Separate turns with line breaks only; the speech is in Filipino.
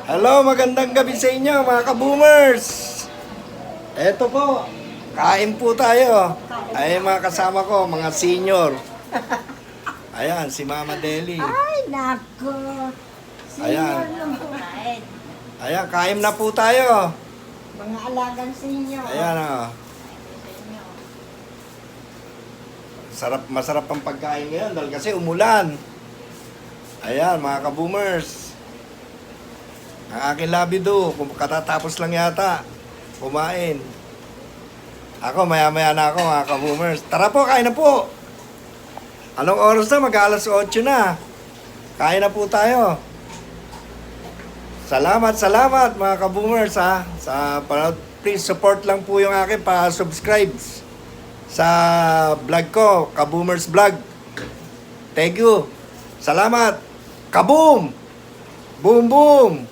Hello, magandang gabi sa inyo mga ka-boomers. Eto po, kain po tayo. Ay mga kasama ko, mga senior. Ayan, si Mama Deli.
Ay, nako.
Ayan.
Senior lang po.
Ayan, kain na po tayo.
Mga alagang senior.
Ayan o. Masarap ang pagkain ngayon dahil kasi umulan. Ayan, mga ka-boomers. Ang aking labido, katatapos lang yata kumain. Ako, maya-maya na ako, mga ka-boomers. Tara po, kain na po. Anong oras na? Mag-alas 8 na. Kain na po tayo. Salamat mga ka-boomers ha. Please support lang po yung akin para subscribe sa vlog ko, Ka-Boomers Vlog. Thank you. Salamat. Kaboom! Boom boom!